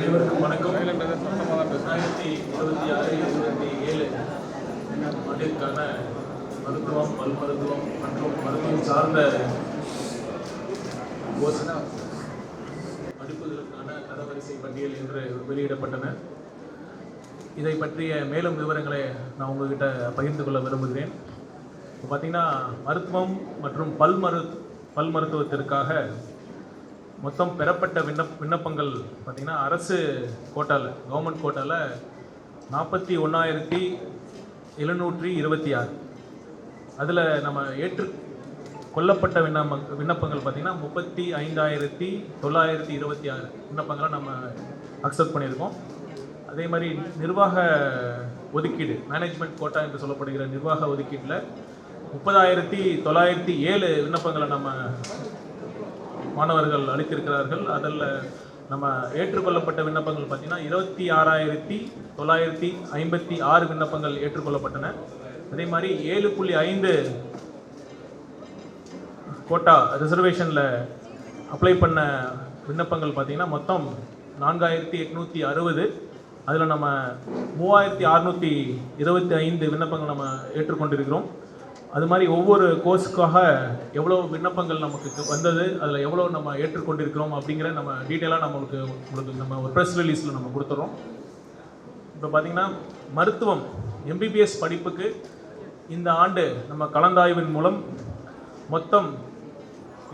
அனைவருக்கும் வணக்கம். 2026-27 ஆண்டிற்கான மருத்துவம், பல் மருத்துவம் மற்றும் மருத்துவம் சார்ந்த படிப்புகளுக்கான தரவரிசை பட்டியல் என்று வெளியிடப்பட்டன. இதை பற்றிய மேலும் விவரங்களை நான் உங்ககிட்ட பகிர்ந்து கொள்ள விரும்புகிறேன். இப்போ பார்த்தீங்கன்னா மருத்துவம் மற்றும் பல் மருத்துவத்திற்காக மொத்தம் பெறப்பட்ட விண்ணப்பங்கள் பார்த்திங்கன்னா அரசு கோட்டாவில், கவர்மெண்ட் கோட்டாவில் 41,726. அதில் நம்ம கொள்ளப்பட்ட விண்ணப்பங்கள் பார்த்திங்கன்னா 35,926 விண்ணப்பங்களை நம்ம அக்செப்ட் பண்ணியிருக்கோம். அதே மாதிரி நிர்வாக ஒதுக்கீடு, மேனேஜ்மெண்ட் கோட்டா என்று சொல்லப்படுகிற நிர்வாக ஒதுக்கீட்டில் 30,907 விண்ணப்பங்களை நம்ம மாணவர்கள் அளித்திருக்கிறார்கள். அதில் நம்ம ஏற்றுக்கொள்ளப்பட்ட விண்ணப்பங்கள் பார்த்திங்கன்னா 26,956 விண்ணப்பங்கள் ஏற்றுக்கொள்ளப்பட்டன. அதே மாதிரி 7.5 கோட்டா ரிசர்வேஷனில் அப்ளை பண்ண விண்ணப்பங்கள் பார்த்திங்கன்னா மொத்தம் 4,860. அதில் நம்ம 3,625 விண்ணப்பங்கள் நம்ம ஏற்றுக்கொண்டிருக்கிறோம். அது மாதிரி ஒவ்வொரு கோர்ஸுக்காக எவ்வளோ விண்ணப்பங்கள் நமக்கு வந்தது, அதில் எவ்வளோ நம்ம ஏற்றுக்கொண்டிருக்கிறோம் அப்படிங்கிற நம்ம டீட்டெயிலாக உங்களுக்கு நம்ம ஒரு ப்ரெஸ் ரிலீஸில் நம்ம கொடுத்துட்றோம். இப்போ பார்த்திங்கன்னா மருத்துவம் எம்பிபிஎஸ் படிப்புக்கு இந்த ஆண்டு நம்ம கலந்தாய்வின் மூலம் மொத்தம்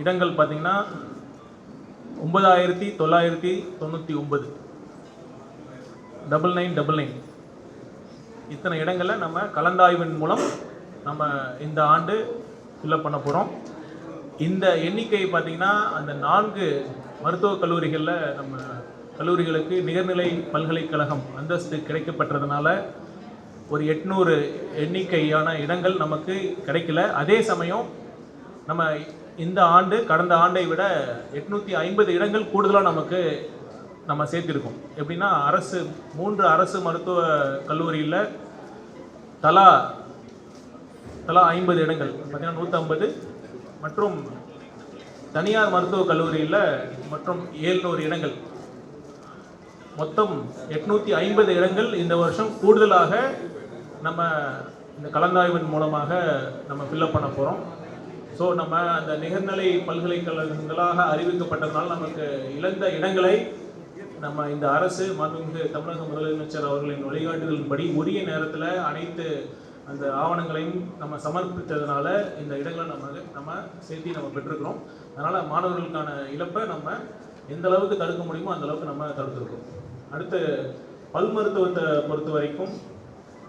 இடங்கள் பார்த்திங்கன்னா 9,999 9999 இத்தனை இடங்களில் நம்ம கலந்தாய்வின் மூலம் நம்ம இந்த ஆண்டு ஃபில்அப் பண்ண போகிறோம். இந்த எண்ணிக்கை பார்த்திங்கன்னா அந்த 4 மருத்துவக் கல்லூரிகளில் நம்ம கல்லூரிகளுக்கு நிகர்நிலை பல்கலைக்கழகம் அந்தஸ்து கிடைக்கப்பட்டதுனால ஒரு 800 எண்ணிக்கையான இடங்கள் நமக்கு கிடைக்கல. அதே சமயம் நம்ம இந்த ஆண்டு கடந்த ஆண்டை விட 850 இடங்கள் கூடுதலாக நம்ம சேர்த்திருக்கோம். எப்படின்னா 3 அரசு மருத்துவ கல்லூரியில் தலா 50 இடங்கள் பார்த்தீங்கன்னா 150, மற்றும் தனியார் மருத்துவக் கல்லூரியில் மற்றும் 700 இடங்கள், மொத்தம் 850 இடங்கள் இந்த வருஷம் கூடுதலாக நம்ம இந்த கலந்தாய்வின் மூலமாக நம்ம ஃபில்அப் பண்ண போகிறோம். ஸோ நம்ம அந்த நிகர்நிலை பல்கலைக்கழகங்களாக அறிவிக்கப்பட்டதுனால நமக்கு இழந்த இடங்களை நம்ம இந்த அரசு மாண்புமிகு தமிழக முதலமைச்சர் அவர்களின் வழிகாட்டுதலின்படி உரிய நேரத்தில் அனைத்து அந்த ஆவணங்களையும் நம்ம சமர்ப்பித்ததுனால இந்த இடங்களை நம்ம சேர்த்து நம்ம பெற்றிருக்கிறோம். அதனால் மாணவர்களுக்கான இழப்பை நம்ம எந்த அளவுக்கு தடுக்க முடியுமோ அந்த அளவுக்கு நம்ம தடுத்துருக்கோம். அடுத்து பல் மருத்துவத்தை பொறுத்த வரைக்கும்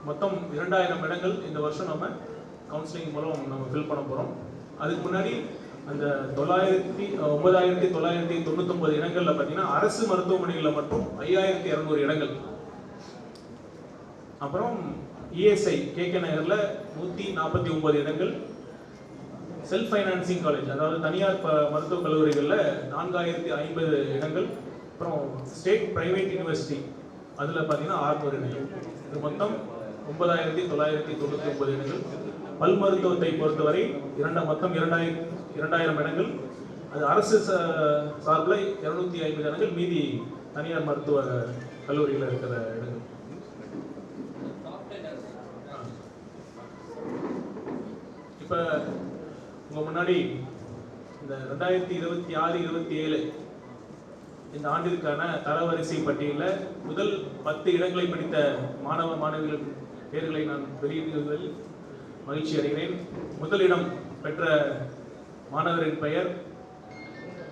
மொத்தம் 2,000 இடங்கள் இந்த வருஷம் நம்ம கவுன்சிலிங் மூலம் நம்ம ஃபில் பண்ண போகிறோம். அதுக்கு முன்னாடி அந்த 9,999 இடங்களில் பார்த்தீங்கன்னா அரசு மருத்துவமனைகளில் மட்டும் 5,200 இடங்கள், அப்புறம் இஎஸ்ஐ கேகே நகரில் 149 இடங்கள், செல்ஃப் ஃபைனான்சிங் காலேஜ் அதாவது தனியார் மருத்துவக் கல்லூரிகளில் 4,050 இடங்கள், அப்புறம் ஸ்டேட் பிரைவேட் யூனிவர்சிட்டி அதில் பார்த்தீங்கன்னா 600 இடங்கள். இது மொத்தம் 9,999 இடங்கள். பல் மருத்துவத்தை பொறுத்தவரை மொத்தம் 2,000 இடங்கள். அது அரசு சார்பில் 250 இடங்கள், மீதி தனியார் மருத்துவ கல்லூரியில் இருக்கிற இடங்கள். இப்போ உங்கள் முன்னாடி இந்த 2026-27 இந்த ஆண்டிற்கான தரவரிசை பட்டியலில் முதல் 10 இடங்களை பிடித்த மாணவ மாணவிகள் பேர்களை நான் வெளியிடுவதில் மகிழ்ச்சி அடைகிறேன். முதலிடம் பெற்ற மாணவரின் பெயர்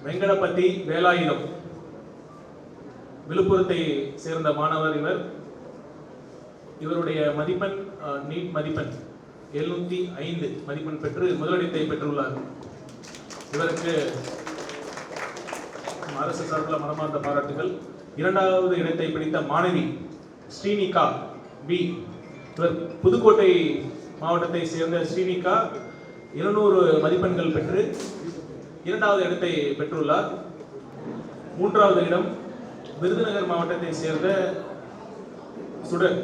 வெங்கடபதி வேலாயுதம், விழுப்புரத்தை சேர்ந்த மாணவர். இவருடைய மதிப்பெண் நீட் மதிப்பெண் 705 மதிப்பெண் பெற்று முதலிடத்தை பெற்றுள்ளார். இவருக்கு அரசு சார்பில் மனமார்ந்த பாராட்டுகள். 2வது இடத்தை பிடித்த மாணவி ஸ்ரீனிகா பி. இவர் புதுக்கோட்டை மாவட்டத்தை சேர்ந்த ஸ்ரீனிகா 200 மதிப்பெண்கள் பெற்று 2வது இடத்தை பெற்றுள்ளார். 3வது இடம் விருதுநகர் மாவட்டத்தை சேர்ந்த சுடர்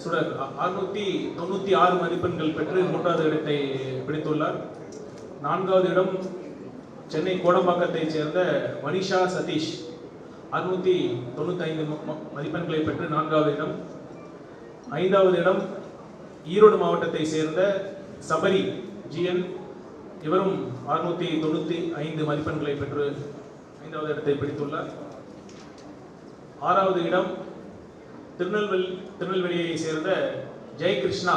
696 மதிப்பெண்கள் பெற்று 3வது இடத்தை பிடித்துள்ளார். 4வது இடம் சென்னை கோடம்பாக்கத்தை சேர்ந்த மனிஷா சதீஷ் 695 மதிப்பெண்களை பெற்று 4வது இடம். 5வது இடம் ஈரோடு மாவட்டத்தை சேர்ந்த சபரி GN, இவரும் 695 மதிப்பெண்களை பெற்று 5வது இடத்தை பிடித்துள்ளார். 6வது இடம் திருநெல்வேலியை சேர்ந்த ஜெயகிருஷ்ணா,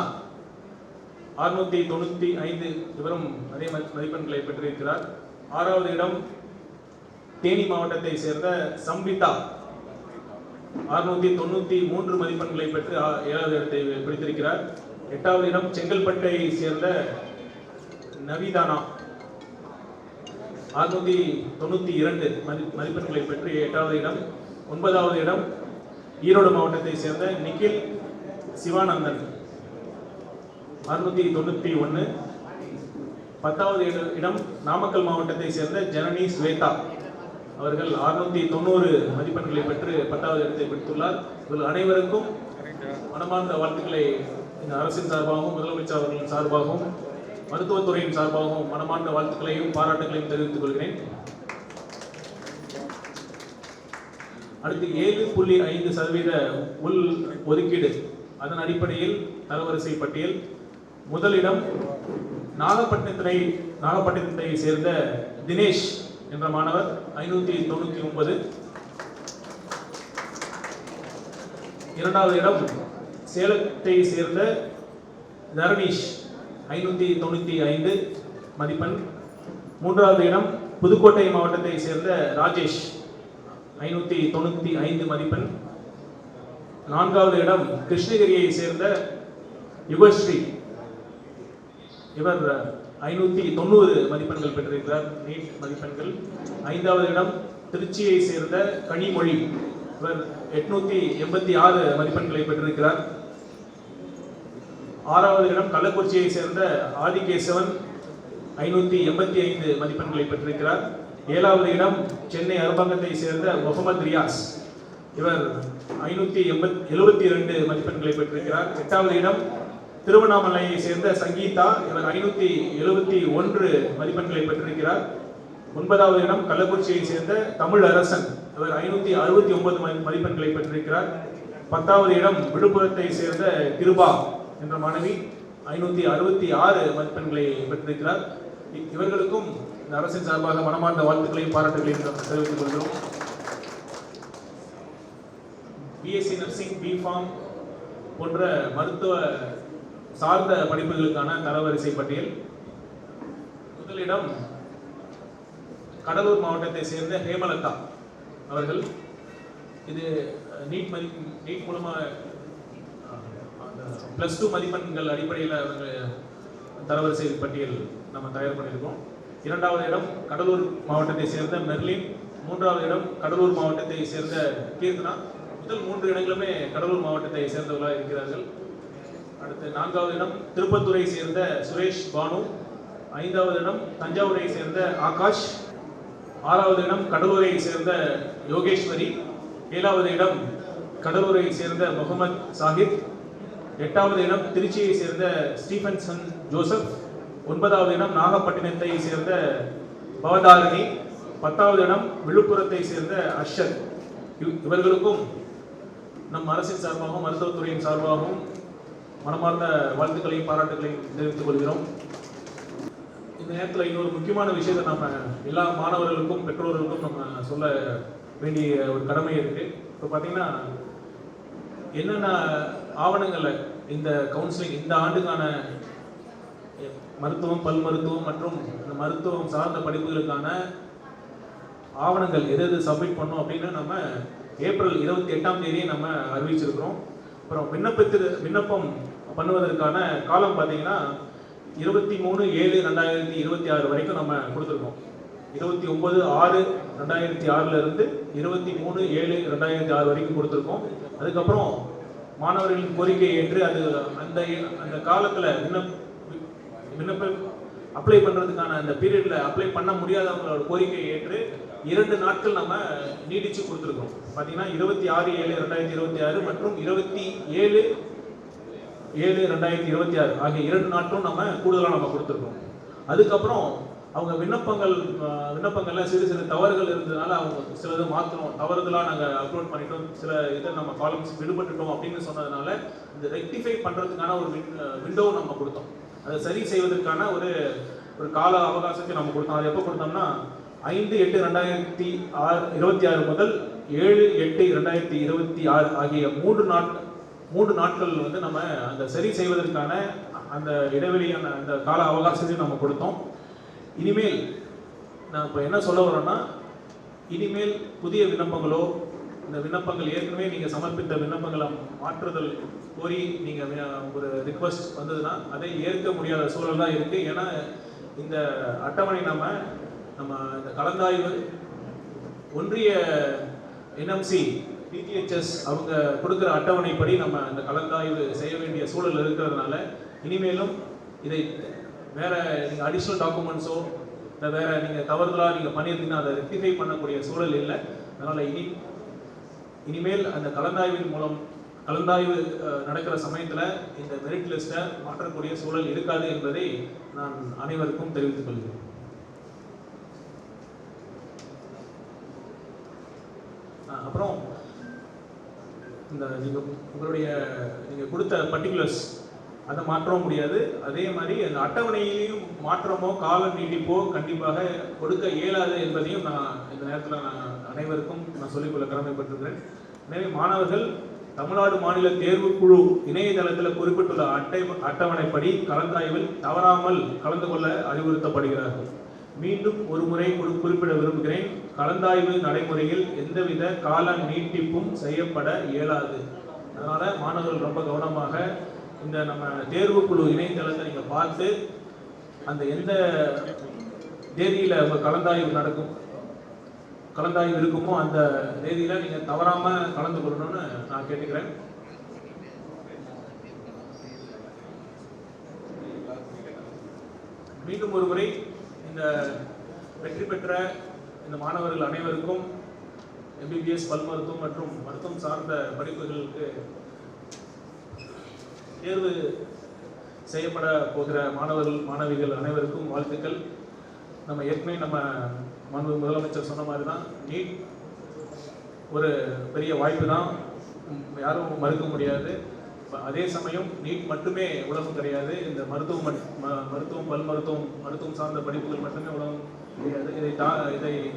695, இவரும் அதே மதிப்பெண்களை பெற்றிருக்கிறார். 6வது இடம் தேனி மாவட்டத்தை சேர்ந்த சம்பிதா, 693 மதிப்பெண்களை பெற்று 7வது இடத்தை பிடித்திருக்கிறார். 8வது இடம் செங்கல்பட்டை சேர்ந்த நவிதானா, 692 மதிப்பெண்களை பெற்று 8வது இடம். 9வது இடம் ஈரோடு மாவட்டத்தை சேர்ந்த நிகில் சிவானந்தன், 691. 10வது இடம் நாமக்கல் மாவட்டத்தை சேர்ந்த ஜனனி ஸ்வேதா, அவர்கள் 690 மதிப்பெண்களை பெற்று 10வது இடத்தை பிடித்துள்ளார். இவர்கள் அனைவருக்கும் மனமார்ந்த வாழ்த்துக்களை இந்த அரசின் சார்பாகவும் முதலமைச்சர் அவர்களின் சார்பாகவும் மருத்துவத்துறையின் சார்பாகவும் மனமார்ந்த வாழ்த்துக்களையும் பாராட்டுகளையும் தெரிவித்துக் கொள்கிறேன். அடுத்து 7.5% உள் ஒதுக்கீடு, அதன் அடிப்படையில் தரவரிசை பட்டியல். முதலிடம் நாகப்பட்டினத்தை சேர்ந்த தினேஷ் என்ற மாணவர் 599. 2வது இடம் சேலத்தை சேர்ந்த தரணீஷ், 595 மதிப்பெண். 3வது இடம் புதுக்கோட்டை மாவட்டத்தை சேர்ந்த ராஜேஷ், 595 மதிப்பெண். 4வது இடம் கிருஷ்ணகிரியை சேர்ந்த யுகஸ்ரீ, இவர் 590 மதிப்பெண்கள் பெற்றிருக்கிறார், நீட் மதிப்பெண்கள். 5வது இடம் திருச்சியை சேர்ந்த கனிமொழி, இவர் 886 மதிப்பெண்களை பெற்றிருக்கிறார். 6வது இடம் கள்ளக்குறிச்சியை சேர்ந்த ஆதிகேசவன், 585 மதிப்பெண்களை பெற்றிருக்கிறார். 7வது இடம் சென்னை அரபங்கத்தை சேர்ந்த முகமது ரியாஸ், இவர் 572 மதிப்பெண்களை பெற்றிருக்கிறார். 8வது இடம் திருவண்ணாமலையை சேர்ந்த சங்கீதா, இவர் 571 மதிப்பெண்களை பெற்றிருக்கிறார். 9வது இடம் கள்ளக்குறிச்சியை சேர்ந்த தமிழ் அரசன், இவர் 569 மதிப்பெண்களை பெற்றிருக்கிறார். 10வது இடம் விழுப்புரத்தை சேர்ந்த கிருபா என்ற மாணவி 566 மதிப்பெண்களை பெற்றிருக்கிறார். இவர்களுக்கும் இந்த அரசின் சார்பாக மனமார்ந்த வாழ்த்துக்களையும் பாராட்டுகளையும் தெரிவித்துக் கொள்கிறோம். BSc நர்சிங், B.Pharm போன்ற மருத்துவ சார்ந்த படிப்புகளுக்கான தரவரிசை பட்டியல். முதலிடம் கடலூர் மாவட்டத்தை சேர்ந்த ஹேமலதா அவர்கள். இது நீட் மூலமா +2 மதிப்பெண்கள் அடிப்படையில் தரவரிசை பட்டியல் நம்ம தயார் பண்ணியிருக்கோம். 2வது இடம் கடலூர் மாவட்டத்தை சேர்ந்த மெர்லின். 3வது இடம் கடலூர் மாவட்டத்தை சேர்ந்த கீர்த்தனா. முதல் 3 இடங்களுமே கடலூர் மாவட்டத்தை சேர்ந்தவர்களாக இருக்கிறார்கள். அடுத்து 4வது இடம் திருப்பத்தூரை சேர்ந்த சுரேஷ் பானு. 5வது இடம் தஞ்சாவூரை சேர்ந்த ஆகாஷ். 6வது இடம் கடலூரை சேர்ந்த யோகேஸ்வரி. 7வது இடம் கடலூரை சேர்ந்த முகமது சாஹித். 8வது இடம் திருச்சியை சேர்ந்த ஸ்டீஃபன்சன் ஜோசப். 9வது இடம் நாகப்பட்டினத்தை சேர்ந்த பவதாரணி. 10வது இடம் விழுப்புரத்தை சேர்ந்த அர்ஷத். இவர்களுக்கும் நம் அரசின் சார்பாகவும் மருத்துவத்துறையின் சார்பாகவும் மனமார்ந்த வாழ்த்துக்களையும் பாராட்டுகளையும் தெரிவித்துக் கொள்கிறோம். இந்த நேரத்தில் இன்னொரு முக்கியமான விஷயத்தை நம்ம எல்லா மாணவர்களுக்கும் பெற்றோர்களுக்கும் நம்ம சொல்ல வேண்டிய ஒரு கடமை இருக்கு. இப்போ பார்த்தீங்கன்னா என்னென்ன ஆவணங்களை இந்த கவுன்சிலிங் இந்த ஆண்டுக்கான மருத்துவம், பல் மருத்துவம் மற்றும் இந்த மருத்துவம் சார்ந்த படிப்புகளுக்கான ஆவணங்கள் எது சப்மிட் பண்ணோம் அப்படின்னு நம்ம ஏப்ரல் 28ஆம் தேதியை நம்ம அறிவிச்சிருக்கிறோம். அப்புறம் விண்ணப்பம் பண்ணுவதற்கான காலம் பார்த்தீங்கன்னா 23/7/2026 வரைக்கும் நம்ம கொடுத்துருக்கோம். 29/6/2006 இருந்து 23/7/2006 வரைக்கும் கொடுத்துருக்கோம். அதுக்கப்புறம் மாணவர்களின் கோரிக்கையை ஏற்று அது அந்த காலத்தில் விண்ணப்பம் அப்ளை பண்ணுறதுக்கான அந்த பீரியடில் அப்ளை பண்ண முடியாதவங்களோட கோரிக்கையை ஏற்று 2 நாட்கள் நம்ம நீடிச்சு கொடுத்துருக்கோம். பார்த்தீங்கன்னா 26/7/2026 மற்றும் 27/7/2026 ஆகிய 2 நாட்களும் நம்ம கூடுதலாக நம்ம கொடுத்துருக்கோம். அதுக்கப்புறம் அவங்க விண்ணப்பங்கள்ல சிறு சிறு தவறுகள் இருந்ததுனால அவங்க சிலது மாற்றணும், தவறுதலாக நாங்கள் அப்லோட் பண்ணிட்டோம், சில இதை நம்ம காலம்ஸ் விடுபட்டுட்டோம் அப்படின்னு சொன்னதுனால இந்த ரெக்டிஃபை பண்ணுறதுக்கான ஒரு விண்டோ நம்ம கொடுத்தோம். அதை சரி செய்வதற்கான ஒரு கால அவகாசத்தை நம்ம கொடுத்தோம். அது எப்போ கொடுத்தோம்னா 5/8/2026 முதல் 7/8/2026 ஆகிய 3 நாட்கள் வந்து நம்ம அந்த சரி செய்வதற்கான அந்த இடைவெளியான அந்த கால அவகாசத்தையும் நம்ம கொடுத்தோம். இனிமேல் நான் இப்போ என்ன சொல்ல வரோன்னா, இனிமேல் புதிய விண்ணப்பங்களோ, இந்த விண்ணப்பங்கள் ஏற்கனவே நீங்கள் சமர்ப்பித்த விண்ணப்பங்களை மாற்றுதல் கோரி நீங்கள் ஒரு ரிக்வஸ்ட் வந்ததுன்னா அதை ஏற்க முடியாத சூழல் தான் இருக்குது. ஏன்னா இந்த அட்டவணை நம்ம இந்த கலந்தாய்வு ஒன்றிய என்எம்சி டிடிஹெச்எஸ் அவங்க கொடுக்குற அட்டவணைப்படி நம்ம இந்த கலந்தாய்வு செய்ய வேண்டிய சூழல் இருக்கிறதுனால இனிமேலும் இதை வேற நீங்கள் அடிஷ்னல் டாக்குமெண்ட்ஸோ இல்லை வேற நீங்கள் தவறுதலாக நீங்கள் பண்ணியிருந்தீங்கன்னா அதை ரெக்டிஃபை பண்ணக்கூடிய சூழல் இல்லை. அதனால் இனிமேல் அந்த கலந்தாய்வு நடக்கிற சமயத்தில் இந்த மெரிட் லிஸ்ட்டை மாற்றக்கூடிய சூழல் இருக்காது என்பதை நான் அனைவருக்கும் தெரிவித்துக் கொள்கிறேன். அப்புறம் இந்த நீங்கள் கொடுத்த பர்டிகுலர்ஸ் அதை மாற்றவும் முடியாது. அதே மாதிரி அந்த அட்டவணையிலையும் மாற்றமோ கால நீட்டிப்போ கண்டிப்பாக கொடுக்க இயலாது என்பதையும் நான் இந்த நேரத்தில் அனைவருக்கும் சொல்லிக்கொள்ள கடமைப்பட்டிருக்கிறேன். எனவே மாணவர்கள் தமிழ்நாடு மாநில தேர்வுக்குழு இணையதளத்தில் குறிப்பிட்டுள்ள அட்டவணைப்படி கலந்தாய்வில் தவறாமல் கலந்து கொள்ள அறிவுறுத்தப்படுகிறார்கள். மீண்டும் ஒரு முறை குறிப்பிட விரும்புகிறேன், கலந்தாய்வு நடைமுறையில் எந்தவித கால நீட்டிப்பும் செய்யப்பட இயலாது. அதனால மாணவர்கள் ரொம்ப கவனமாக இந்த நம்ம தேர்வுக்குழு இணையதளத்தை நீங்கள் பார்த்து அந்த எந்த தேதியில் உங்கள் கலந்தாய்வு இருக்குமோ அந்த தேதியில் நீங்கள் தவறாமல் கலந்து கொள்ளணும்னு நான் கேட்டுக்கிறேன். மீண்டும் ஒரு முறை இந்த வெற்றி பெற்ற இந்த மாணவர்கள் அனைவருக்கும் எம்பிபிஎஸ், பல் மருத்துவம் மற்றும் மருத்துவம் சார்ந்த படிப்புகளுக்கு தேர்வு செய்யப்பட போகிற மாணவிகள் அனைவருக்கும் வாழ்த்துக்கள். நம்ம ஏற்கனவே நம்ம முதலமைச்சர் சொன்ன மாதிரி தான், நீட் ஒரு பெரிய வாய்ப்பு தான், யாரும் மறுக்க முடியாது. அதே சமயம் நீட் மட்டுமே உலகம் கிடையாது. இந்த மருத்துவம், பல் மருத்துவம் சார்ந்த படிப்புகள் மட்டுமே உலகம் கிடையாது. இதை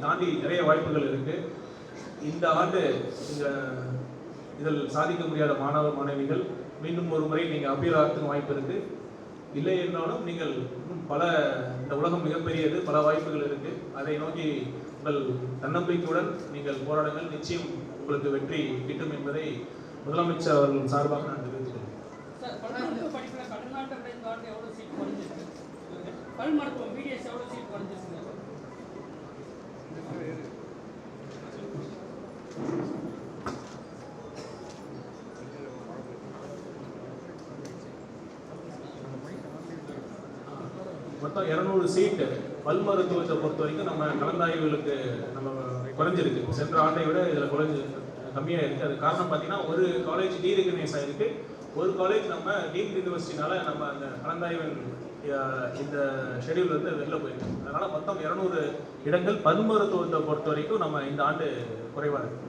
தாண்டி நிறைய வாய்ப்புகள் இருக்கு. இந்த ஆண்டு இதில் சாதிக்க முடியாத மாணவிகள் மீண்டும் ஒரு முறை நீங்கள் அப்பீல் ஆகிறதுக்கு வாய்ப்பு இருக்கு. இல்லை என்றாலும் நீங்கள் இந்த உலகம் மிகப்பெரியது, பல வாய்ப்புகள் இருக்கு. அதை நோக்கி உங்கள் தன்னம்பிக்கையுடன் நீங்கள் போராடுங்கள். நிச்சயம் உங்களுக்கு வெற்றி கிட்டும் என்பதை முதலமைச்சர் அவர்கள் சார்பாக நான் தெரிவித்துக் மொத்தம் 200 சீட்டு பல் மருத்துவத்தை பொறுத்த வரைக்கும் நம்ம கலந்தாய்வுகளுக்கு நம்ம குறைஞ்சிருக்கு. சென்ற ஆண்டை விட இதில் கம்மியாக இருக்குது. அது காரணம் பார்த்தீங்கன்னா, ஒரு காலேஜ் டீரெகனைஸ் ஆகிருக்கு, ஒரு காலேஜ் நம்ம டீம்டு யூனிவர்சிட்டினால நம்ம அந்த கலந்தாய்வின் இந்த ஷெடியூல் வந்து வெளில போயிருக்கு. அதனால் மொத்தம் 200 இடங்கள் பல் மருத்துவத்தை பொறுத்த வரைக்கும் நம்ம இந்த ஆண்டு குறைவாக இருக்கு.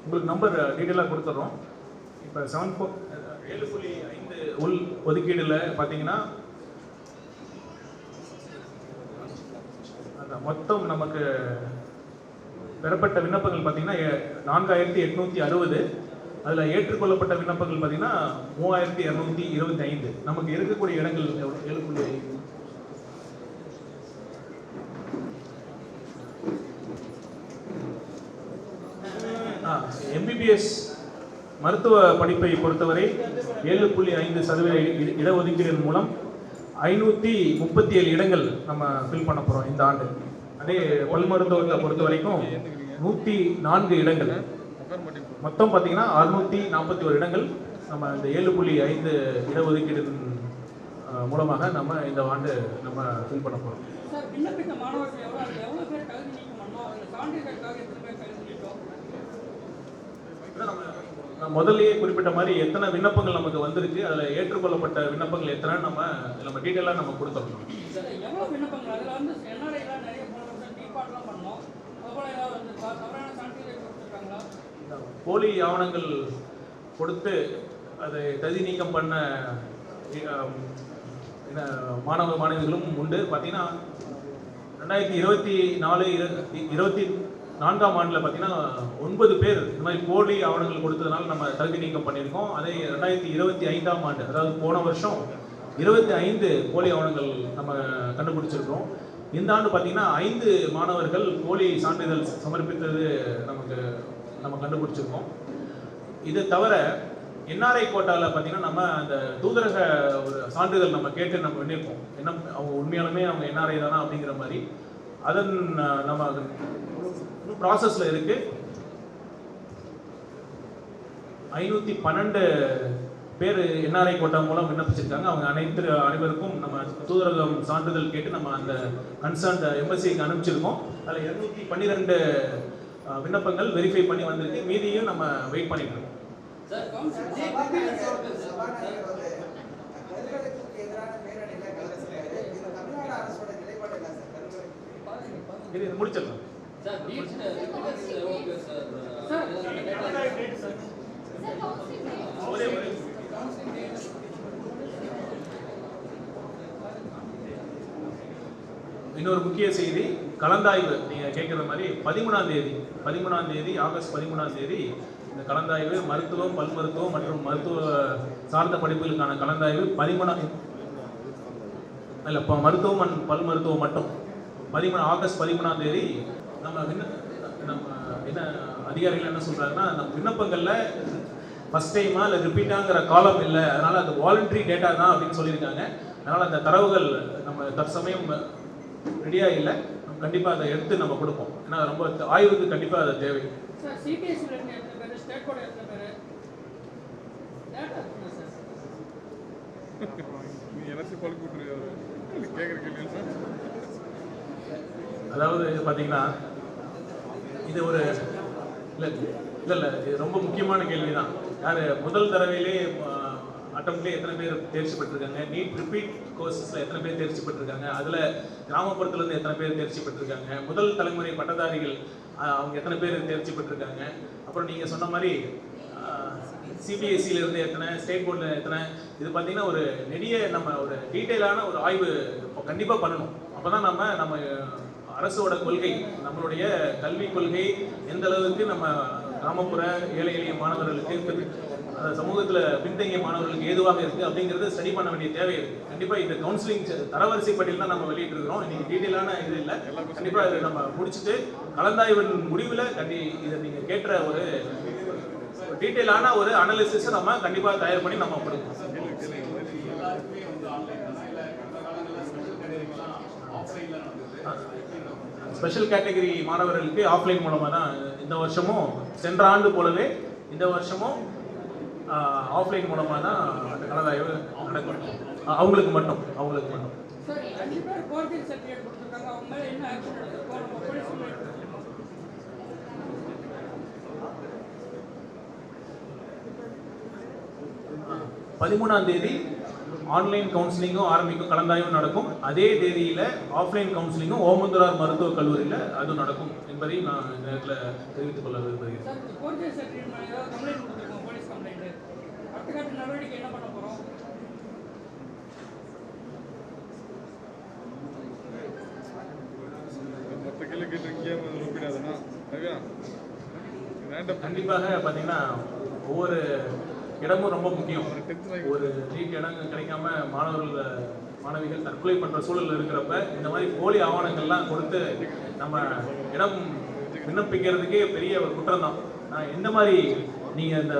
உங்களுக்கு நம்பர் டீட்டெயிலாக கொடுத்துட்றோம். இப்போ 7.5 உள் ஒதுக்கீடில் பார்த்தீங்கன்னா மொத்தம் நமக்கு பெறப்பட்ட விண்ணப்பங்கள் பார்த்தீங்கன்னா 4860. அதில் ஏற்றுக்கொள்ளப்பட்ட விண்ணப்பங்கள் பார்த்தீங்கன்னா 3225. நமக்கு இருக்கக்கூடிய இடங்கள் 7.5. எம்பிபிஎஸ் மருத்துவ படிப்பை பொறுத்தவரை 7.5% இடஒதுக்கீடு மூலம் 537 இடங்கள் நம்ம ஃபில் பண்ண போகிறோம் இந்த ஆண்டு. அதே பல் மருத்துவத்தை பொறுத்த வரைக்கும் 104 இடங்கள், மொத்தம் பார்த்தீங்கன்னா 641 இடங்கள் நம்ம இந்த 7.5 இடஒதுக்கீடு மூலமாக நம்ம இந்த ஆண்டு நம்ம ஃபில் பண்ண போகிறோம். நம்ம நான் முதல்லயே குறிப்பிட்ட மாதிரி எத்தனை விண்ணப்பங்கள் நமக்கு வந்திருக்கு, அதில் ஏற்றுக்கொள்ளப்பட்ட விண்ணப்பங்கள் எத்தனை நம்ம டீட்டெயிலாக நம்ம கொடுத்துருக்கோம். எவ்வளோ விண்ணப்பங்கள் அதில் வந்து என்ஆர்ஐலாம் நிறைய டீபார்ட்லாம் பண்ணோம், அதுபோல் ஏதாவது வந்து தவறான சான்றிதழ் கொடுத்துருக்காங்களா? போலி ஆவணங்கள் கொடுத்து அதை தகுதி நீக்கம் பண்ண மாணவ மாணவிகளும் உண்டு. பார்த்தீங்கன்னா 2024 ஆண்டில் பார்த்தீங்கன்னா 9 பேர் இந்த மாதிரி போலி ஆவணங்கள் கொடுத்ததுனால நம்ம தகுதி நீக்கம் பண்ணியிருக்கோம். அதே 2025 ஆண்டு, அதாவது போன வருஷம் 25 போலி ஆவணங்கள் நம்ம கண்டுபிடிச்சிருக்கோம். இந்த ஆண்டு பார்த்தீங்கன்னா 5 மாணவர்கள் போலி சான்றிதழ் சமர்ப்பித்தது நம்ம கண்டுபிடிச்சிருக்கோம். இது தவிர என்ஆர்ஐ கோட்டாவில் பார்த்தீங்கன்னா நம்ம அந்த தூதரக ஒரு சான்றிதழ் நம்ம கேட்டு நம்ம பண்ணியிருக்கோம். என்ன அவங்க உண்மையாலுமே அவங்க என்ஆர்ஐ தானா அப்படிங்கிற மாதிரி. அதன் நம்ம ப்ராசஸில் இருக்கு. 512 பேர் என்ஆர்ஐ கோட்டா மூலம் விண்ணப்பிச்சிருக்காங்க. அவங்க அனைவருக்கும் நம்ம தூதரகம் சான்றிதழ் கேட்டு நம்ம அந்த கன்சர்ன்ட் எம்பசிக்கு அனுப்பிச்சிருக்கோம். அதில் 212 விண்ணப்பங்கள் வெரிஃபை பண்ணி வந்திருக்கு. மீதியும் நம்ம வெயிட் பண்ணிட்டு இருக்கோம். இது முடிச்சிடலாம். இன்னொரு முக்கிய செய்தி, கலந்தாய்வு நீங்க கேட்கிற மாதிரி 13ஆம் தேதி ஆகஸ்ட் 13ஆம் தேதி இந்த கலந்தாய்வு மருத்துவம், பல் மருத்துவம் மற்றும் மருத்துவ சார்ந்த படிப்புகளுக்கான கலந்தாய்வு மருத்துவம் அண்ட் பல் மருத்துவம் மட்டும் ஆகஸ்ட் 13ஆம் தேதி நம்ம என்ன அதிகாரிகள் என்ன சொல்றாங்கன்னா, நம்ம விண்ணப்பங்கள்ல ஃபர்ஸ்ட் டைமா இல்லை ரிப்பீட்டாங்கிற காலம் இல்லை, அதனால அது வாலண்டரி டேட்டா தான் அப்படின்னு சொல்லியிருக்காங்க. அதனால அந்த தரவுகள் நம்ம தற்சமயம் ரெடியா இல்லை. நம்ம கண்டிப்பாக அதை எடுத்து நம்ம கொடுப்போம். ஏன்னா ரொம்ப ஆய்வுக்கு கண்டிப்பாக அது தேவை. அதாவது பார்த்தீங்கன்னா இது ஒரு இல்லை இது ரொம்ப முக்கியமான கேள்வி தான். யார் முதல் தடவையிலே அட்டம்ப்ட்லேயே எத்தனை பேர் தேர்ச்சி பெற்றிருக்காங்க, நீட் ரிப்பீட் கோர்சஸில் எத்தனை பேர் தேர்ச்சி பெற்றிருக்காங்க, அதில் கிராமப்புறத்துலேருந்து எத்தனை பேர் தேர்ச்சி பெற்றிருக்காங்க, முதல் தலைமுறை பட்டதாரிகள் அவங்க எத்தனை பேர் தேர்ச்சி பெற்றிருக்காங்க, அப்புறம் நீங்கள் சொன்ன மாதிரி சிபிஎஸ்சியிலேருந்து எத்தனை, ஸ்டேட் போர்டில் எத்தனை, இது பார்த்தீங்கன்னா ஒரு நெடிய நம்ம ஒரு டீட்டெயிலான ஒரு ஆய்வு கண்டிப்பாக பண்ணணும். அப்போ தான் நம்ம அரசோட கொள்கை, நம்மளுடைய கல்வி கொள்கை எந்த அளவுக்கு நம்ம கிராமப்புற ஏழை எளிய மாணவர்களுக்கு, சமூகத்தில் பின்தங்கிய மாணவர்களுக்கு ஏதுவாக இருக்குது அப்படிங்கிறது ஸ்டடி பண்ண வேண்டிய தேவை இருக்குது. கண்டிப்பாக இந்த கவுன்சிலிங் தரவரிசை பட்டியல் தான் நம்ம வெளியிட்டு இருக்கிறோம். இன்னைக்கு டீட்டெயிலான இது இல்லை. கண்டிப்பாக இதை நம்ம முடிச்சுட்டு கலந்தாய்வின் முடிவில் இதை நீங்கள் கேட்ட ஒரு டீட்டெயிலான ஒரு அனாலிசிஸை நம்ம கண்டிப்பாக தயார் பண்ணி நம்ம கொடுப்போம். ஸ்பெஷல் கேட்டகரி மாணவர்களுக்கு ஆஃப்லைன் மூலமாக தான் இந்த வருஷமும், சென்ற ஆண்டு போலவே இந்த வருஷமும் ஆஃப்லைன் மூலமாக தான் அந்த கலந்தாய்வு நடக்கும். அவங்களுக்கு மட்டும். பதிமூணாம் தேதி ஆன்லைன் கவுன்சிலிங்கும் ஆரம்பிக்கும், கலந்தாய்வும் நடக்கும். அதே தேதியில் ஆஃப்லைன் கவுன்சிலிங்கும் ஓமந்தூரார் மருத்துவக் கல்லூரியில் அது நடக்கும் என்பதை நான் இந்த நேரத்தில் தெரிவித்துக் கொள்ள விரும்புகிறேன். கண்டிப்பாக பார்த்தீங்கன்னா ஒவ்வொரு இடமும் ரொம்ப முக்கியம். ஒரு நீட் இடம் கிடைக்காம மாணவிகள் தற்கொலை பண்ணுற சூழல் இருக்கிறப்ப இந்த மாதிரி போலி ஆவணங்கள்லாம் கொடுத்து நம்ம இடம் விண்ணப்பிக்கிறதுக்கே பெரிய ஒரு குற்றம் தான். நான் எந்த மாதிரி நீங்கள் இந்த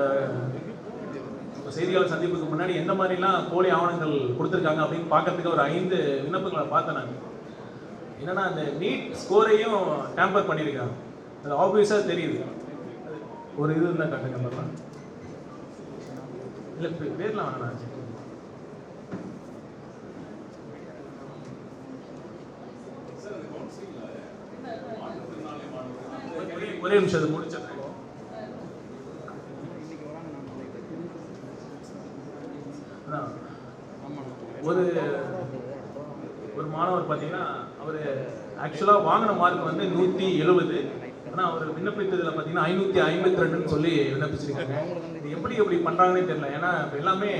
செய்தியாளர் சந்திப்புக்கு முன்னாடி எந்த மாதிரிலாம் போலி ஆவணங்கள் கொடுத்துருக்காங்க அப்படின்னு பார்க்கறதுக்கு ஒரு 5 விண்ணப்பங்களை பார்த்தேன் நான். என்னன்னா அந்த நீட் ஸ்கோரையும் டேம்பர் பண்ணியிருக்காங்க. அது ஆப்வியஸாக தெரியுது. ஒரு இது இருந்தால் காட்டுங்க. இல்லை பேர்லாம் வேணாம். ஒரே நிமிஷம் அதை முடிச்சிடுறேன். ஒரு மாணவர் பார்த்தீங்கன்னா அவர் ஆக்சுவலாக வாங்கின மார்க் வந்து 170. ஆனால் அவர் விண்ணப்பித்ததில் பார்த்தீங்கன்னா 552ன்னு சொல்லி விண்ணப்பிச்சிருக்காங்க. இது எப்படி பண்ணுறாங்கன்னே தெரியல. ஏன்னா இப்போ எல்லாமே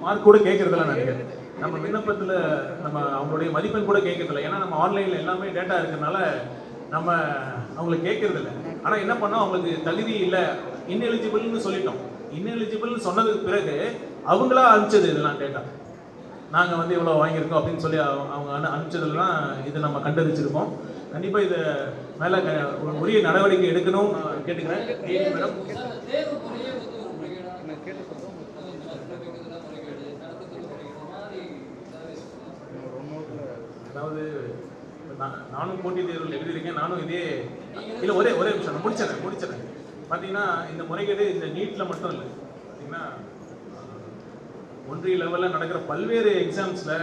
மார்க் கூட கேட்கறதில்ல நினைக்கிறேன். நம்ம விண்ணப்பத்தில் நம்ம அவங்களுடைய மதிப்பெண் கூட கேட்கறதில்ல. ஏன்னா நம்ம ஆன்லைனில் எல்லாமே டேட்டா இருக்கிறதுனால நம்ம அவங்கள கேட்கறதில்ல. ஆனால் என்ன பண்ணோம், அவங்களுக்கு தகுதி இல்லை, இன்எலிஜிபிள்னு சொல்லிட்டோம். இன்எலிஜிபிள்னு சொன்னதுக்கு பிறகு அவங்களா அனுப்பிச்சது இதெல்லாம் டேட்டா. நாங்கள் வந்து இவ்வளோ வாங்கியிருக்கோம் அப்படின்னு சொல்லி அவங்க அனுப்பிச்சதுலாம் இது நம்ம கண்டறிச்சிருக்கோம். கண்டிப்பாக இதை மேலே உரிய நடவடிக்கை எடுக்கணும் நான் கேட்டுக்கிறேன். மேடம், அதாவது நானும் போட்டித் தேர்வில் எழுதியிருக்கேன். நானும் இதே இல்லை ஒரே நிமிஷம் நான் முடிச்சிடறேன். பார்த்தீங்கன்னா இந்த முறைகேடு இந்த நீட்டில் மட்டும் இல்லை. பார்த்தீங்கன்னா ஒன்றிய லெவலில் நடக்கிற பல்வேறு எக்ஸாம்ஸில்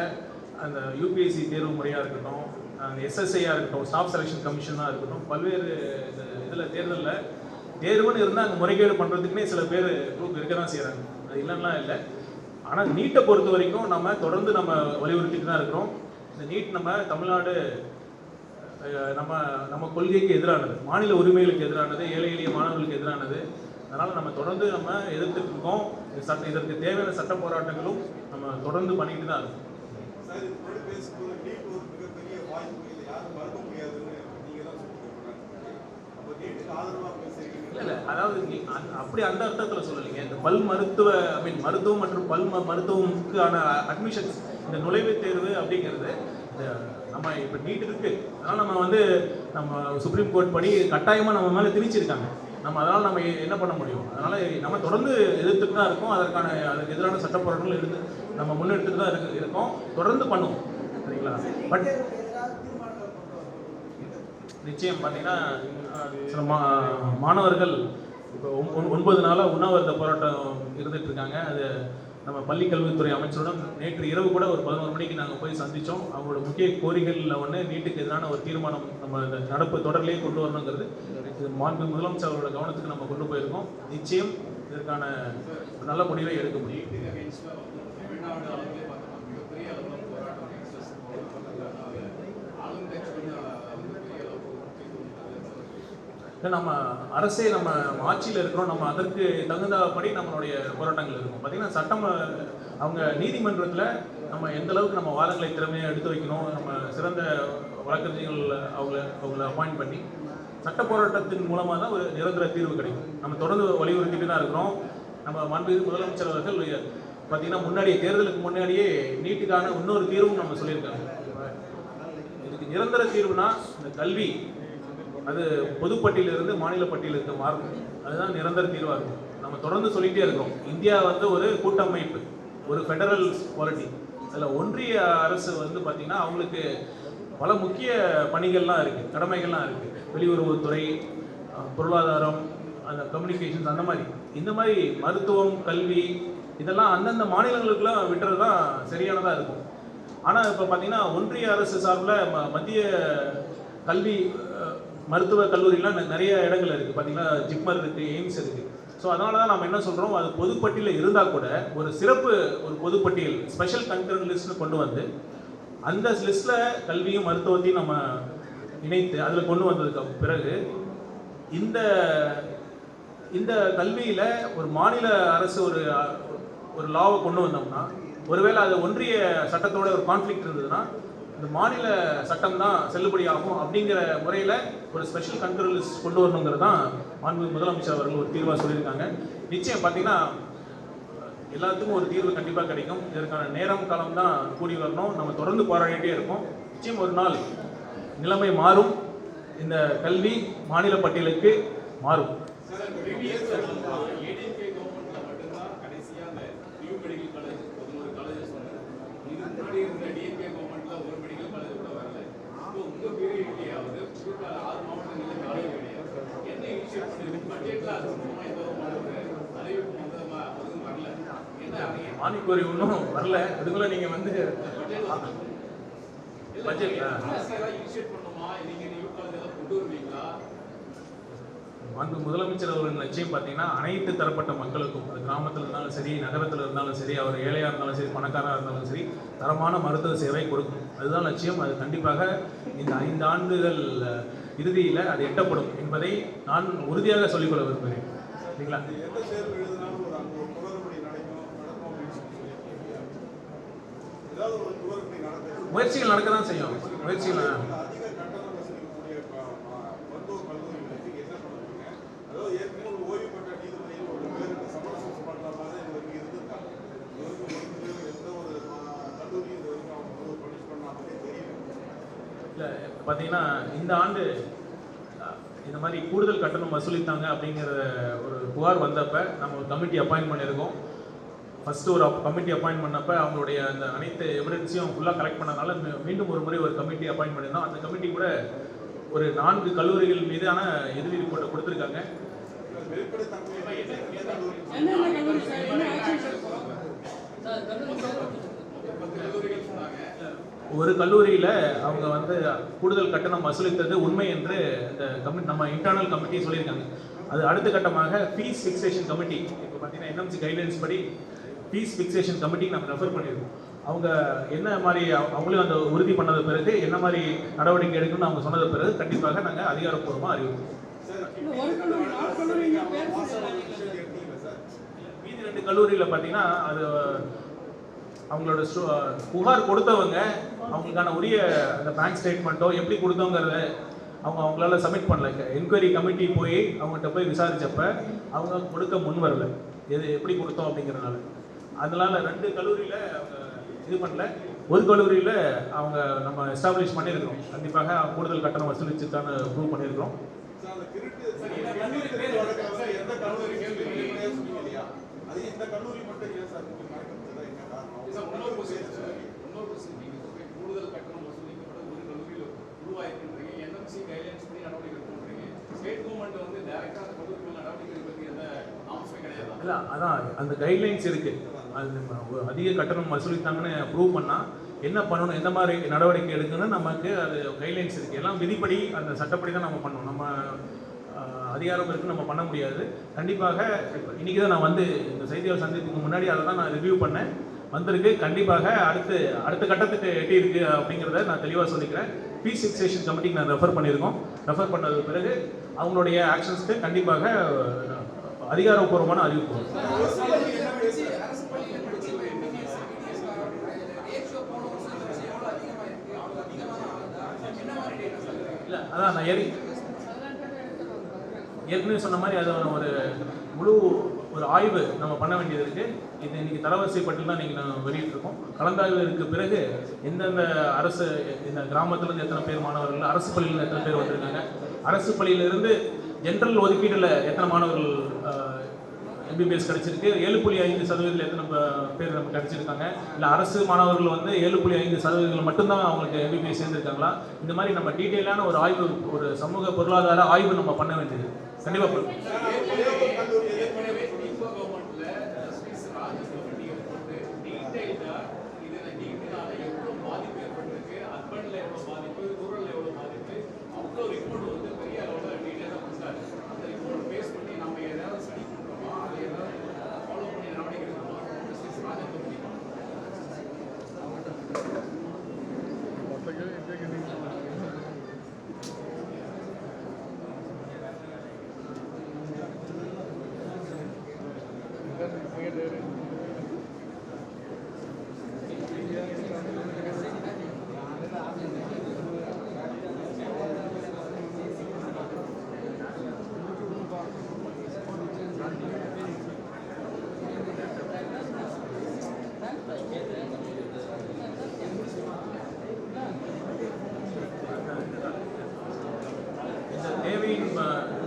அந்த யூபிஎஸ்சி தேர்வு முறையாக இருக்கட்டும், அந்த எஸ்எஸ்ஐயாக இருக்கட்டும், ஸ்டாஃப் செலெக்ஷன் கமிஷனாக இருக்கட்டும், பல்வேறு இதில் தேர்தலில் தேர்வுன்னு இருந்தால் அங்கே முறைகேடு பண்ணுறதுக்குன்னே சில பேர் குரூப் இருக்க தான் செய்கிறாங்க. அது இல்லைன்னா இல்லை. ஆனால் நீட்டை பொறுத்த வரைக்கும் நம்ம தொடர்ந்து நம்ம வலியுறுத்திட்டு தான் இருக்கிறோம். இந்த நீட் நம்ம தமிழ்நாடு நம்ம கொள்கைக்கு எதிரானது, மாநில உரிமைகளுக்கு எதிரானது, ஏழை எளிய மாணவர்களுக்கு எதிரானது. அதனால் நம்ம தொடர்ந்து நம்ம எதிர்த்துட்டு இருக்கோம். இதற்கு தேவையான சட்ட போராட்டங்களும் நம்ம தொடர்ந்து பண்ணிட்டு தான் இருக்கோம். இல்லை அதாவது அப்படி அந்த அர்த்தத்தில் சொல்லலைங்க. இந்த பல் மருத்துவ மருத்துவம் மற்றும் பல் மருத்துவமுக்கான அட்மிஷன்ஸ், இந்த நுழைவுத் தேர்வு அப்படிங்கிறது நம்ம இப்போ நீட் இருக்கு. அதனால் நம்ம வந்து நம்ம சுப்ரீம் கோர்ட் படி கட்டாயமாக நம்ம மேலே திணிச்சிருக்காங்க. அதனால் நம்ம என்ன பண்ண முடியும்? அதனால் நம்ம தொடர்ந்து எதிர்த்துட்டு தான் இருக்கோம். அதுக்கு எதிரான சட்ட போராட்டங்கள் எடுத்து நம்ம முன்னெடுத்துட்டு தான் இருக்கோம். தொடர்ந்து பண்ணுவோம். சரிங்களா? பட் நிச்சயம் பார்த்தீங்கன்னா சில மாணவர்கள் இப்போ 9 நாளாக உண்ணாவிரத போராட்டம் இருந்துட்டு இருக்காங்க. அது நம்ம பள்ளிக்கல்வித்துறை அமைச்சருடன் நேற்று இரவு கூட ஒரு 11 மணிக்கு நாங்கள் போய் சந்தித்தோம். அவங்களோட முக்கிய கோரிக்கைகளில் ஒன்று நீட்டுக்கு எதிரான ஒரு தீர்மானம் நம்ம இந்த நடப்பு தொடர்லேயே கொண்டு வரணுங்கிறது இது மாண்பு முதலமைச்சர் அவரோட கவனத்துக்கு நம்ம கொண்டு போயிருக்கோம். நிச்சயம் இதற்கான நல்ல முடிவை எடுக்க முடியும். நம்ம அரசே நம்ம ஆட்சியில் இருக்கிறோம். நம்ம அதற்கு தகுந்தபடி நம்மளுடைய போராட்டங்கள் இருக்கும். பார்த்தீங்கன்னா சட்டம் அவங்க நீதிமன்றத்தில் நம்ம எந்த அளவுக்கு நம்ம வாதங்களை திறமையாக எடுத்து வைக்கணும். நம்ம சிறந்த வழக்கறிஞர்கள் அவங்கள அப்பாயிண்ட் பண்ணி சட்ட போராட்டத்தின் மூலமாக தான் ஒரு நிரந்தர தீர்வு கிடைக்கும். நம்ம தொடர்ந்து வலியுறுத்திட்டு தான் இருக்கிறோம். நம்ம மாண்புமிகு முதலமைச்சர் அவர்கள் பார்த்தீங்கன்னா முன்னாடியே தேர்தலுக்கு முன்னாடியே நீட்டுக்கான இன்னொரு தீர்வும் நம்ம சொல்லியிருக்காங்க. இதுக்கு நிரந்தர தீர்வுனா இந்த கல்வி அது பொதுப்பட்டியலிருந்து மாநில பட்டியலுக்கு மாறும். அதுதான் நிரந்தர தீர்வாக இருக்கும். நம்ம தொடர்ந்து சொல்லிகிட்டே இருக்கிறோம். இந்தியா வந்து ஒரு கூட்டமைப்பு, ஒரு ஃபெடரல் பாலிட்டி. அதில் ஒன்றிய அரசு வந்து பார்த்திங்கன்னா அவங்களுக்கு பல முக்கிய பணிகள்லாம் இருக்குது, கடமைகள்லாம் இருக்குது. வெளியுறவுத்துறை, பொருளாதாரம், அந்த கம்யூனிகேஷன்ஸ், அந்த மாதிரி இந்த மாதிரி மருத்துவம், கல்வி இதெல்லாம் அந்தந்த மாநிலங்களுக்குலாம் விட்டுறது தான் சரியானதாக இருக்கும். ஆனால் இப்போ பார்த்திங்கன்னா ஒன்றிய அரசு சார்பில் மத்திய கல்வி மருத்துவ கல்லூரிலாம் நிறைய இடங்கள் இருக்குது. பார்த்திங்கன்னா ஜிப்மர் இருக்குது, எய்ம்ஸ் இருக்குது. ஸோ அதனால தான் நம்ம என்ன சொல்கிறோம், அது பொதுப்பட்டியலில் இருந்தால் கூட ஒரு சிறப்பு ஒரு பொதுப்பட்டியல் ஸ்பெஷல் கன்கரண்ட் லிஸ்ட்னு கொண்டு வந்து அந்த லிஸ்ட்டில் கல்வியும் மருத்துவத்தையும் நம்ம இணைத்து அதில் கொண்டு வந்ததுக்கு பிறகு இந்த கல்வியில் ஒரு மாநில அரசு ஒரு லாவை கொண்டு வந்தோம்னா, ஒருவேளை அது ஒன்றிய சட்டத்தோட ஒரு கான்ஃப்ளிக்ட் இருந்ததுன்னா இந்த மாநில சட்டம் தான் செல்லுபடி ஆகும். அப்படிங்கிற முறையில் ஒரு ஸ்பெஷல் கண்ட்ரோல் லிஸ்ட் கொண்டு வரணுங்கிறது தான் மாண்புமிகு முதலமைச்சர் அவர்கள் ஒரு தீர்வாக சொல்லியிருக்காங்க. நிச்சயம் பார்த்தீங்கன்னா எல்லாத்துக்கும் ஒரு தீர்வு கண்டிப்பாக கிடைக்கும். இதற்கான நேரம் காலம் தான் கூடி வரணும். நம்ம தொடர்ந்து போராடிட்டே இருக்கோம். நிச்சயம் ஒரு நாள் நிலைமை மாறும். இந்த கல்வி மாநில பட்டியலுக்கு மாறும். மானிக்கோரி ஒன்றும் வரல. அதுக்குள்ள நீங்க வந்து பட்ஜெட்ல மாண்பு முதலமைச்சர் அவர்களின் லட்சியம் பார்த்தீங்கன்னா அனைத்து தரப்பட்ட மக்களுக்கும், அது கிராமத்தில் இருந்தாலும் சரி, நகரத்தில் இருந்தாலும் சரி, அவர் ஏழையாக இருந்தாலும் சரி, பணக்காரராக இருந்தாலும் சரி, தரமான மருத்துவ சேவை கொடுக்கணும். அதுதான் லட்சியம். அது கண்டிப்பாக இந்த 5 ஆண்டுகள் இறுதியில் அது எட்டப்படும் என்பதை நான் உறுதியாக சொல்லிக்கொள்ள விரும்புகிறேன். சரிங்களா? முயற்சிகள் நடக்க தான் செய்யும். முயற்சிகள் இல்லை பார்த்தீங்கன்னா இந்த ஆண்டு இந்த மாதிரி கூடுதல் கட்டணம் வசூலித்தாங்க அப்படிங்கிற ஒரு புகார் வந்தப்போ நம்ம ஒரு கமிட்டி அப்பாயின்ட் பண்ணியிருக்கோம். ஃபஸ்ட்டு ஒரு கமிட்டி அப்பாயின்ட் பண்ணப்போ அவங்களுடைய அந்த அனைத்து எவிடன்ஸையும் ஃபுல்லாக கலெக்ட் பண்ணனால மீண்டும் ஒரு முறை ஒரு கமிட்டி அப்பாயின்ட் பண்ணியிருந்தோம். அந்த கமிட்டி கூட ஒரு 4 கல்லூரிகள் மீதான இறுதி ரிப்போர்ட்டை கொடுத்துருக்காங்க. ஒரு கல்லூரியில் அவங்க வந்து கூடுதல் கட்டணம் வசூலித்தது உண்மை என்று இந்த நம்ம இன்டர்னல் கமிட்டி சொல்லியிருக்காங்க. அது அடுத்த கட்டமாக ஃபீஸ் ஃபிக்சேஷன் கமிட்டி, இப்போ பார்த்தீங்கன்னா என்எம்சி கைட்லைன்ஸ் படி ஃபீஸ் ஃபிக்சேஷன் கமிட்டிக்கு நம்ம ரெஃபர் பண்ணியிருக்கோம். அவங்க என்ன மாதிரி அவங்களும் அந்த உறுதி பண்ணது பிறகு என்ன மாதிரி நடவடிக்கை எடுக்கணும்னு அவங்க சொன்னது பிறகு கண்டிப்பாக நாங்கள் அதிகாரப்பூர்வமாக அறிவிப்போம். மீதி 2 கல்லூரியில் பார்த்தீங்கன்னா அது அவங்களோட புகார் கொடுத்தவங்க அவங்களுக்கான உரிய அந்த பேங்க் ஸ்டேட்மெண்ட்டோ எப்படி கொடுத்தோங்கிறத அவங்களால சப்மிட் பண்ணல. என்கொயரி கமிட்டி போய் அவங்ககிட்ட போய் விசாரித்தப்ப அவங்க கொடுக்க முன் வரல, எது எப்படி கொடுத்தோம் அப்படிங்கிறதுனால. அதனால 2 கல்லூரியில் அவங்க இது பண்ணல. ஒரு கல்லூரியில் அவங்க நம்ம எஸ்டாப்ளிஷ் பண்ணியிருக்கிறோம். கண்டிப்பாக கூடுதல் கட்டணம் வசூலிச்சுக்கான ப்ரூவ் பண்ணியிருக்கிறோம். கூடுதல் கட்டணம் வசூலிக்கப்பட ஒரு கல்லூரியில் உருவாயிருக்கின்றீங்க, என்எம்சி கைட்லைன்ஸ் படி நடவடிக்கை எடுக்கின்றீங்க. ஸ்டேட் கவர்மெண்ட் வந்து டைரக்டாக அந்த கல்லூரிகள் நடவடிக்கை பற்றி எந்த ஆலோசனை கிடையாது. இல்லை, அதான் அந்த கைட்லைன்ஸ் இருக்குது. அது அதிக கட்டணம் வசூலித்தாங்கன்னு ப்ரூவ் பண்ணால் என்ன பண்ணணும், எந்த மாதிரி நடவடிக்கை எடுக்கணும்னு நமக்கு அது கைட்லைன்ஸ் இருக்குது. எல்லாம் விதிப்படி அந்த சட்டப்படி தான் நம்ம பண்ணணும். நம்ம அதிகாரம் இருக்குது, நம்ம பண்ண முடியாது. கண்டிப்பாக இன்றைக்கி தான் நான் வந்து இந்த செய்தியாளர் சந்திப்புக்கு முன்னாடி அதை தான் நான் ரிவ்யூ பண்ணேன், வந்திருக்கு. கண்டிப்பாக அடுத்த கட்டத்துக்கு எட்டியிருக்கு அப்படிங்கிறத நான் தெளிவாக சொல்லிக்கிறேன். ஃபீஸ் ஃபிக்சேஷன் கமிட்டிக்கு நான் ரெஃபர் பண்ணியிருக்கோம். ரெஃபர் பண்ணது பிறகு அவங்களுடைய ஆக்ஷன்ஸ்க்கு கண்டிப்பாக அதிகாரப்பூர்வமான அறிவிப்பு. இல்லை, அதான் நான் ஏற்கனவே சொன்ன மாதிரி அதை ஒரு முழு ஒரு ஆய்வு நம்ம பண்ண வேண்டியது இருக்குது. இது இன்றைக்கி தரவரிசை பட்டியல் தான் இன்றைக்கி நான் வெளியிட்டிருக்கோம். கலந்தாய்வுக்கு பிறகு எந்தெந்த அரசு, இந்த கிராமத்துலேருந்து எத்தனை பேர் மாணவர்கள், அரசு பள்ளியில் எத்தனை பேர் வந்திருக்காங்க, அரசு பள்ளியிலிருந்து ஜென்ரல் ஒதுக்கீட்டில் எத்தனை மாணவர்கள் எம்பிபிஎஸ் கிடச்சிருக்கு, 7.5% எத்தனை பேர் நமக்கு கிடச்சிருக்காங்க, இல்லை அரசு மாணவர்கள் வந்து 7.5% மட்டும்தான் அவங்களுக்கு எம்பிபிஎஸ் சேர்ந்துருக்காங்களா, இந்த மாதிரி நம்ம டீட்டெயிலான ஒரு ஆய்வு, ஒரு சமூக பொருளாதார ஆய்வு நம்ம பண்ண வேண்டியது கண்டிப்பாக பண்ணுவோம்.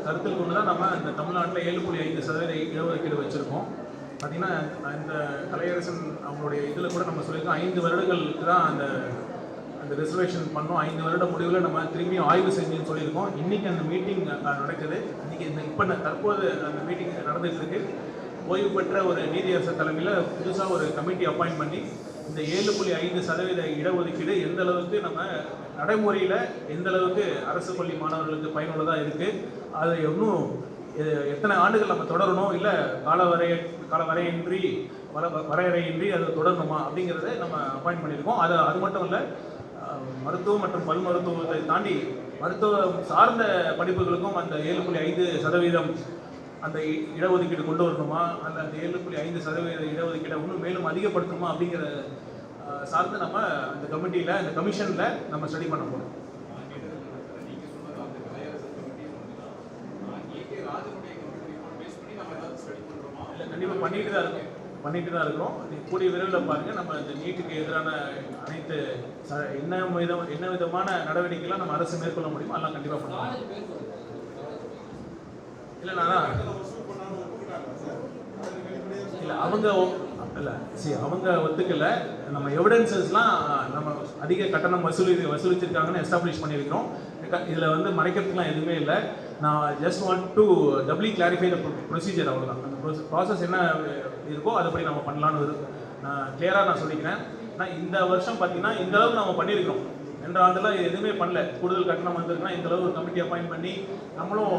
கருத்தில் கொண்டு தான் நம்ம இந்த தமிழ்நாட்டில் 7.5% இடஒதுக்கீடு வச்சுருக்கோம். பார்த்திங்கன்னா இந்த கலையரசன் அவங்களுடைய இதில் கூட நம்ம சொல்லியிருக்கோம், 5 வருடங்களுக்கு தான் அந்த ரிசர்வேஷன் பண்ணோம். 5 வருட முடிவில் நம்ம திரும்பியும் ஆய்வு செஞ்சுன்னு சொல்லியிருக்கோம். இன்றைக்கி அந்த மீட்டிங் நடக்குது. இன்றைக்கி இப்போ தற்போது அந்த மீட்டிங் நடந்துகிட்டு இருக்கு. ஓய்வு பெற்ற ஒரு நீதியரசர் தலைமையில் புதுசாக ஒரு கமிட்டி அப்பாயின்ட் பண்ணி இந்த 7.5% இடஒதுக்கீடு எந்த அளவுக்கு நம்ம நடைமுறையில் எந்த அளவுக்கு அரசு பள்ளி மாணவர்களுக்கு பயனுள்ளதாக இருக்குது, அது இன்னும் எத்தனை ஆண்டுகள் நம்ம தொடரணும், இல்லை வரையறையின்றி அது தொடரணுமா அப்படிங்கிறத நம்ம அப்பாயின்ட் பண்ணியிருக்கோம். அது மட்டும் இல்லை, மருத்துவம் மற்றும் பல் மருத்துவத்தை தாண்டி மருத்துவம் சார்ந்த படிப்புகளுக்கும் அந்த 7.5% அந்த இடஒதுக்கீடு கொண்டு வரணுமா, அந்த 7.5% இடஒதுக்கீடை இன்னும் மேலும் அதிகப்படுத்தணுமா அப்படிங்கிற சார்ந்து நம்ம அந்த கமிட்டியில், அந்த கமிஷனில் நம்ம ஸ்டடி பண்ண போகிறோம். இல்லை, கண்டிப்பாக பண்ணிட்டு தான் இருக்கிறோம். கூடிய விரைவில் பாருங்கள், நம்ம இந்த நீட்டுக்கு எதிரான அனைத்து என்ன விதமான நடவடிக்கைலாம் நம்ம அரசு மேற்கொள்ள முடியுமோ அதெல்லாம் கண்டிப்பாக பண்ணலாம். இல்லை அவங்க ஒத்துக்கல. நம்ம எவிடன்சஸ்லாம் நம்ம அதிக கட்டணம் வசூலிச்சிருக்காங்கன்னு எஸ்டாப்ளிஷ் பண்ணியிருக்கிறோம். இதில் வந்து மறைக்கிறதுக்குலாம் எதுவுமே இல்லை. நான் just want to doubly clarify the procedure, அவ்வளோதான். அந்த ப்ராசஸ் என்ன இருக்கோ அதுபடி நம்ம பண்ணலான்னு நான் கிளியராக சொல்லிக்கிறேன். ஆனால் இந்த வருஷம் பார்த்தீங்கன்னா இந்த அளவுக்கு நம்ம பண்ணியிருக்கோம். 2 ஆண்டுல எதுவுமே பண்ணல. கூடுதல் கட்டணம் வந்திருக்குன்னா இந்த அளவு ஒரு கமிட்டி அப்பாயின்ட் பண்ணி நம்மளும்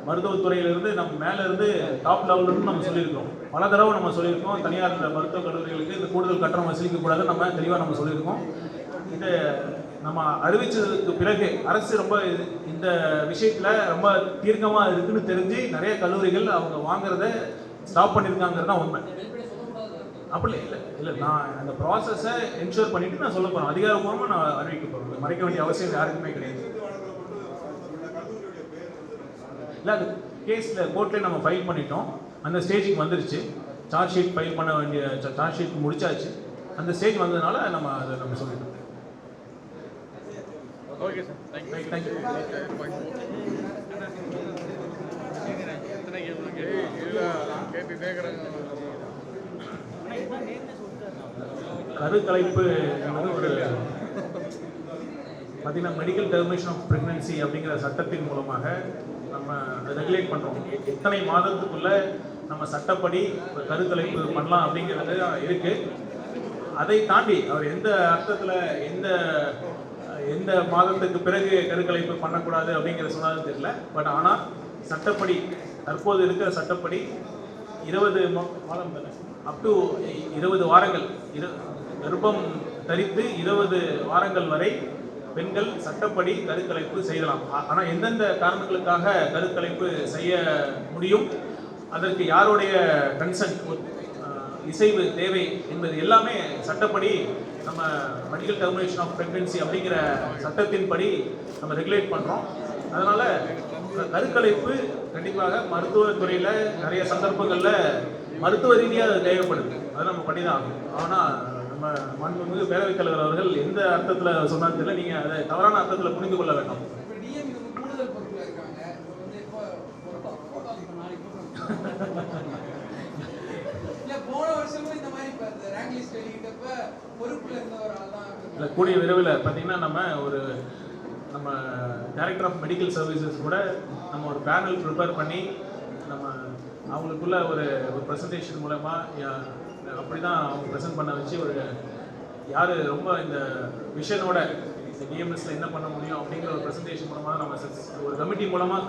மருத்துவத்துறையிலிருந்து நம்ம மேலே இருந்து டாப் லெவலிருந்து நம்ம சொல்லியிருக்கோம். பல தடவை நம்ம சொல்லியிருக்கோம், தனியார் மருத்துவக் கல்லூரிகளுக்கு இந்த கூடுதல் கட்டணம் வசூலிக்கக்கூடாதுன்னு நம்ம தெளிவாக நம்ம சொல்லியிருக்கோம். இதை நம்ம அறிவிச்சதுக்கு பிறகு அரசு ரொம்ப இந்த விஷயத்தில் ரொம்ப தீர்க்கமாக இருக்குன்னு தெரிஞ்சு நிறைய கல்லூரிகள் அவங்க வாங்குறத ஸ்டாப் பண்ணியிருக்காங்கிறது தான் உண்மை. அப்படி இல்லை நான் அந்த ப்ராசஸை என்ஷூர் பண்ணிவிட்டு நான் சொல்ல போகிறேன். அதிகாரப்பூர்வமாக நான் அறிவிக்க போகிறேன். மறைக்க வேண்டிய அவசியம் யாருக்குமே கிடையாது. இல்லை, அது கேஸில் கோர்ட்லேயே நம்ம ஃபைல் பண்ணிட்டோம். அந்த ஸ்டேஜுக்கு வந்துருச்சு. சார்ஜ் ஷீட் ஃபைல் பண்ண வேண்டிய சார்ஜ் ஷீட் முடிச்சாச்சு. அந்த ஸ்டேஜ் வந்ததுனால அதை நம்ம சொல்லிட்டோம். Okay sir, thank you. கருக்கலைப்பு என்பது ஒரு பார்த்தீங்கன்னா மெடிக்கல் டெர்மினேஷன் ஆஃப் ப்ரெக்னன்சி அப்படிங்கிற சட்டத்தின் மூலமாக நம்ம ரெகுலேட் பண்ணுறோம். இத்தனை மாதத்துக்குள்ளே நம்ம சட்டப்படி கருக்கலைப்பு பண்ணலாம் அப்படிங்கிறது இருக்குது. அதை தாண்டி அவர் எந்த அர்த்தத்தில் எந்த மாதத்துக்கு பிறகு கருக்கலைப்பு பண்ணக்கூடாது அப்படிங்கிற சொன்னாலும் தெரியல. பட் ஆனால் சட்டப்படி தற்போது இருக்கிற சட்டப்படி 20 மாதம் தானே, அப் டு 20 வாரங்கள் கர்ப்பம் தரித்து 20 வாரங்கள் வரை பெண்கள் சட்டப்படி கருக்கலைப்பு செய்யலாம். ஆனால் எந்தெந்த காரணங்களுக்காக கருக்கலைப்பு செய்ய முடியும், அதற்கு யாருடைய கன்சென்ட் இசைவு தேவை என்பது எல்லாமே சட்டப்படி நம்ம மெடிக்கல் டெர்மினேஷன் ஆஃப் ப்ரெக்னன்சி அப்படிங்கிற சட்டத்தின்படி நம்ம ரெகுலேட் பண்ணுறோம். அதனால் கருக்கலைப்பு கண்டிப்பாக மருத்துவத்துறையில் நிறைய சந்தர்ப்பங்களில் மருத்துவ ரீதியாக அது தேவைப்படுது. அதை நம்ம பண்ணி தான் ஆகும். ஆனால் நம்ம மாண்புமிகு பேரவைத் தலைவர் அவர்கள் எந்த அர்த்தத்தில் சொன்னாலும் தெரியல, நீங்கள் அதை தவறான அர்த்தத்தில் புரிந்து கொள்ள வேண்டாம். இல்லை, கூடிய விரைவில் பார்த்தீங்கன்னா நம்ம டைரக்டர் ஆஃப் மெடிக்கல் சர்வீசஸ் கூட நம்ம ஒரு பேனல் ப்ரிப்பேர் பண்ணி நம்ம அவங்களுக்குள்ள ஒரு ப்ரெசன்டேஷன் மூலமாக அப்படி தான் அவங்க ப்ரெசென்ட் பண்ண வச்சு யார் ரொம்ப இந்த விஷனோட இந்த டிஎம்எஸ்ல என்ன பண்ண முடியும் அப்படிங்கிற ஒரு ப்ரெசன்டேஷன் மூலமாக நம்ம ஒரு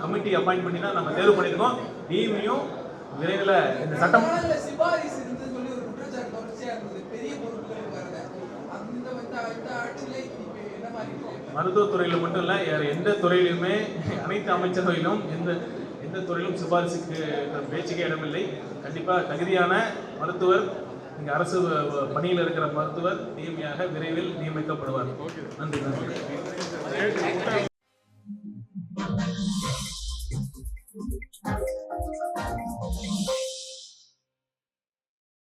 கமிட்டி அப்பாயிண்ட் பண்ணி தான் நம்ம தேர்வு பண்ணியிருக்கோம். டிஎம்ஐயும் விரைவில் இந்த சட்டம் மருத்துவத்துறையில் மட்டும் இல்லை, எந்த துறையிலுமே அனைத்து அமைச்சரவையிலும் எந்த துறையிலும் சிபாரிசுக்கு பேச்சுக்கே இடமில்லை. கண்டிப்பாக தகுதியான மருத்துவர், இங்கே அரசு பணியில் இருக்கிற மருத்துவர் டிஎம்ஐயாக விரைவில் நியமிக்கப்படுவார். நன்றி.